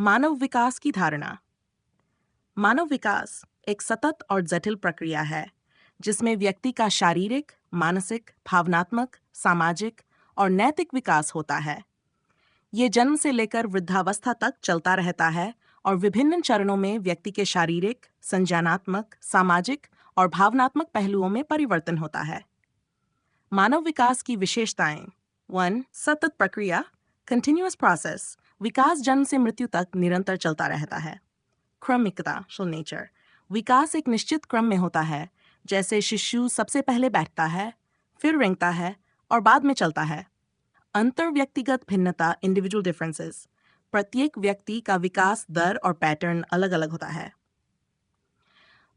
मानव विकास की धारणा। मानव विकास एक सतत और जटिल प्रक्रिया है जिसमें व्यक्ति का शारीरिक, मानसिक, भावनात्मक, सामाजिक और नैतिक विकास होता है। ये जन्म से लेकर वृद्धावस्था तक चलता रहता है और विभिन्न चरणों में व्यक्ति के शारीरिक, संज्ञानात्मक, सामाजिक और भावनात्मक पहलुओं में परिवर्तन होता है। मानव विकास की विशेषताएं। 1. सतत प्रक्रिया, कंटिन्यूअस प्रोसेस। विकास जन्म से मृत्यु तक निरंतर चलता रहता है। क्रमिकता, नेचर। विकास एक निश्चित क्रम में होता है, जैसे शिशु सबसे पहले बैठता है, फिर रेंगता है और बाद में चलता है। अंतर व्यक्तिगत भिन्नता, इंडिविजुअल डिफरेंसेस। प्रत्येक व्यक्ति का विकास दर और पैटर्न अलग अलग होता है।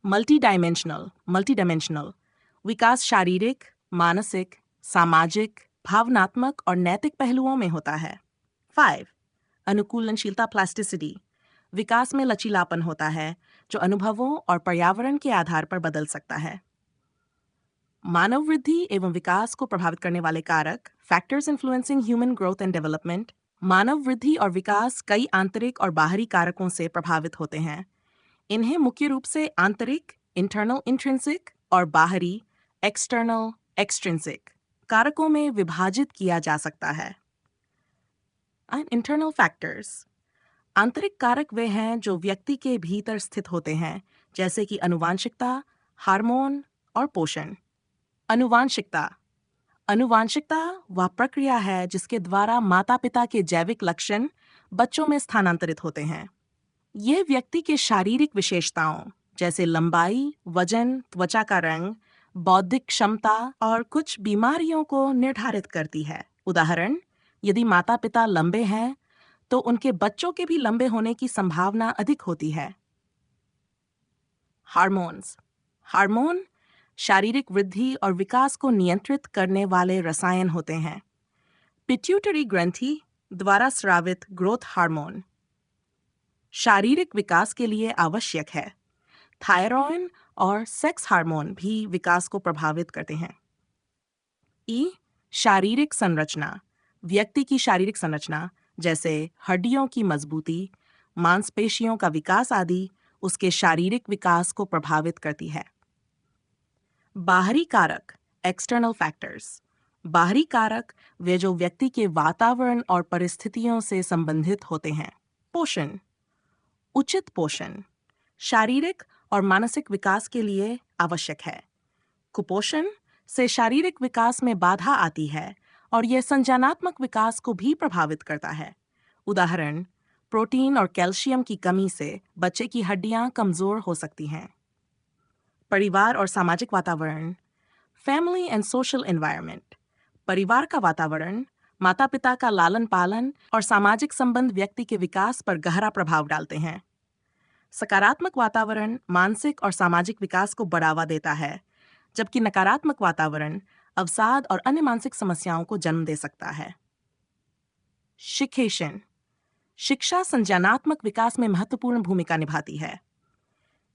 Multi dimensional. विकास शारीरिक, मानसिक, सामाजिक, भावनात्मक और नैतिक पहलुओं में होता है। 5. अनुकूलनशीलता, प्लास्टिसिटी। विकास में लचीलापन होता है जो अनुभवों और पर्यावरण के आधार पर बदल सकता है। मानव वृद्धि एवं विकास को प्रभावित करने वाले कारक, factors influencing human growth and development. मानव वृद्धि और विकास कई आंतरिक और बाहरी कारकों से प्रभावित होते हैं। इन्हें मुख्य रूप से आंतरिक, इंटरनल इंट्रिंसिक, और बाहरी, एक्सटर्नल एक्सट्रिंसिक कारकों में विभाजित किया जा सकता है। Internal factors. आंतरिक कारक वे हैं जो व्यक्ति के भीतर स्थित होते हैं, जैसे कि आनुवांशिकता, हार्मोन और पोषण। अनुवांशिकता वह प्रक्रिया है जिसके द्वारा माता-पिता के जैविक लक्षण बच्चों में स्थानांतरित होते हैं। ये व्यक्ति के शारीरिक विशेषताओं जैसे लंबाई, वजन, त्वचा का रंग, बौद्धिक क्षमता और कुछ बीमारियों को निर्धारित करती है। उदाहरण, यदि माता-पिता लंबे हैं तो उनके बच्चों के भी लंबे होने की संभावना अधिक होती है। हार्मोन शारीरिक वृद्धि और विकास को नियंत्रित करने वाले रसायन होते हैं। पिट्यूटरी ग्रंथि द्वारा स्रावित ग्रोथ हार्मोन शारीरिक विकास के लिए आवश्यक है। थायराइड और सेक्स हार्मोन भी विकास को प्रभावित करते हैं। शारीरिक संरचना। व्यक्ति की शारीरिक संरचना जैसे हड्डियों की मजबूती, मांसपेशियों का विकास आदि उसके शारीरिक विकास को प्रभावित करती है। बाहरी कारक, एक्सटर्नल फैक्टर्स। बाहरी कारक वे जो व्यक्ति के वातावरण और परिस्थितियों से संबंधित होते हैं। पोषण। उचित पोषण शारीरिक और मानसिक विकास के लिए आवश्यक है। कुपोषण से शारीरिक विकास में बाधा आती है और यह संज्ञानात्मक विकास को भी प्रभावित करता है। उदाहरण, प्रोटीन और कैल्शियम की कमी से बच्चे की हड्डियां कमजोर हो सकती हैं। परिवार और सामाजिक वातावरण, फैमिली एंड सोशल एनवायरनमेंट। परिवार का वातावरण, माता पिता का लालन पालन और सामाजिक संबंध व्यक्ति के विकास पर गहरा प्रभाव डालते हैं। सकारात्मक वातावरण मानसिक और सामाजिक विकास को बढ़ावा देता है, जबकि नकारात्मक वातावरण अवसाद और अन्य मानसिक समस्याओं को जन्म दे सकता है। शिक्षा संज्ञानात्मक विकास में महत्वपूर्ण भूमिका निभाती है।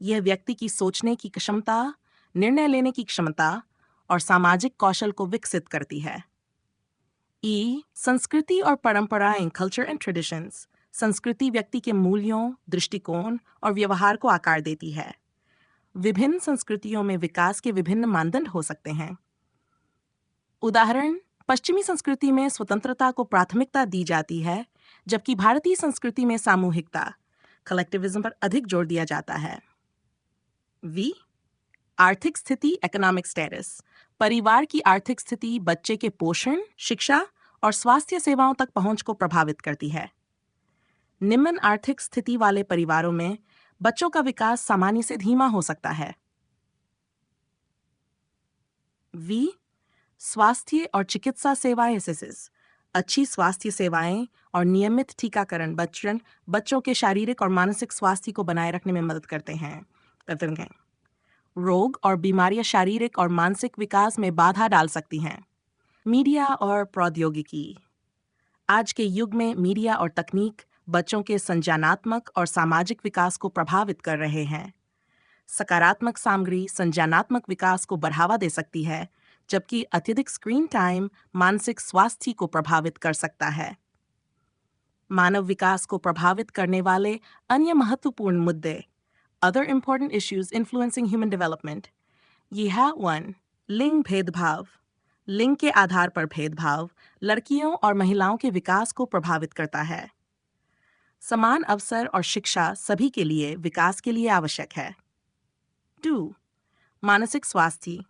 यह व्यक्ति की सोचने की क्षमता, निर्णय लेने की क्षमता और सामाजिक कौशल को विकसित करती है। संस्कृति और परंपराएं, कल्चर एंड ट्रेडिशंस। संस्कृति व्यक्ति के मूल्यों, दृष्टिकोण और व्यवहार को आकार देती है। विभिन्न संस्कृतियों में विकास के विभिन्न मानदंड हो सकते हैं। उदाहरण, पश्चिमी संस्कृति में स्वतंत्रता को प्राथमिकता दी जाती है, जबकि भारतीय संस्कृति में सामूहिकता, कलेक्टिविज्म पर अधिक जोर दिया जाता है। आर्थिक स्थिति, इकोनॉमिक स्टेटस। परिवार की आर्थिक स्थिति बच्चे के पोषण, शिक्षा और स्वास्थ्य सेवाओं तक पहुंच को प्रभावित करती है। निम्न आर्थिक स्थिति वाले परिवारों में बच्चों का विकास सामान्य से धीमा हो सकता है। स्वास्थ्य और चिकित्सा सेवाएं, एसएसएस। अच्छी स्वास्थ्य सेवाएं और नियमित टीकाकरण बच्चों के शारीरिक और मानसिक स्वास्थ्य को बनाए रखने में मदद करते हैं। रोग और बीमारियां शारीरिक और मानसिक विकास में बाधा डाल सकती हैं। मीडिया और प्रौद्योगिकी। आज के युग में मीडिया और तकनीक बच्चों के संज्ञानात्मक और सामाजिक विकास को प्रभावित कर रहे हैं। सकारात्मक सामग्री संज्ञानात्मक विकास को बढ़ावा दे सकती है, जबकि अत्यधिक स्क्रीन टाइम मानसिक स्वास्थ्य को प्रभावित कर सकता है। मानव विकास को प्रभावित करने वाले अन्य महत्वपूर्ण मुद्दे, other important issues influencing human development, ये है 1. लिंग भेदभाव। लिंग के आधार पर भेदभाव लड़कियों और महिलाओं के विकास को प्रभावित करता है। समान अवसर और शिक्षा सभी के लिए विकास के लिए आवश्यक है। 2. मानसिक स्वास्थ्य।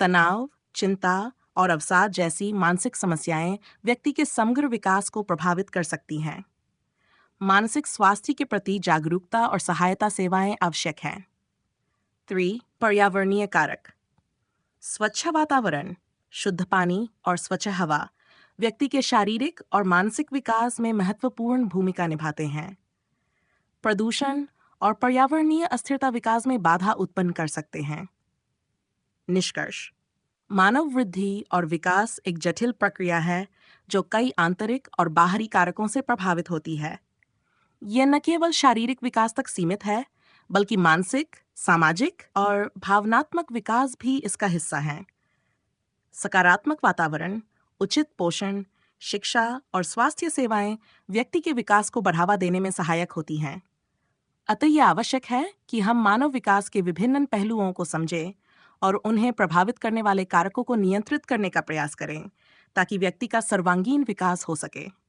तनाव, चिंता और अवसाद जैसी मानसिक समस्याएं व्यक्ति के समग्र विकास को प्रभावित कर सकती हैं। मानसिक स्वास्थ्य के प्रति जागरूकता और सहायता सेवाएं आवश्यक हैं। 3. पर्यावरणीय कारक। स्वच्छ वातावरण, शुद्ध पानी और स्वच्छ हवा व्यक्ति के शारीरिक और मानसिक विकास में महत्वपूर्ण भूमिका निभाते हैं। प्रदूषण और पर्यावरणीय अस्थिरता विकास में बाधा उत्पन्न कर सकते हैं। निष्कर्ष, मानव वृद्धि और विकास एक जटिल प्रक्रिया है जो कई आंतरिक और बाहरी कारकों से प्रभावित होती है। यह न केवल शारीरिक विकास तक सीमित है, बल्कि मानसिक, सामाजिक और भावनात्मक विकास भी इसका हिस्सा है। सकारात्मक वातावरण, उचित पोषण, शिक्षा और स्वास्थ्य सेवाएं व्यक्ति के विकास को बढ़ावा देने में सहायक होती हैं। अतः यह आवश्यक है कि हम मानव विकास के विभिन्न पहलुओं को समझें और उन्हें प्रभावित करने वाले कारकों को नियंत्रित करने का प्रयास करें, ताकि व्यक्ति का सर्वांगीण विकास हो सके।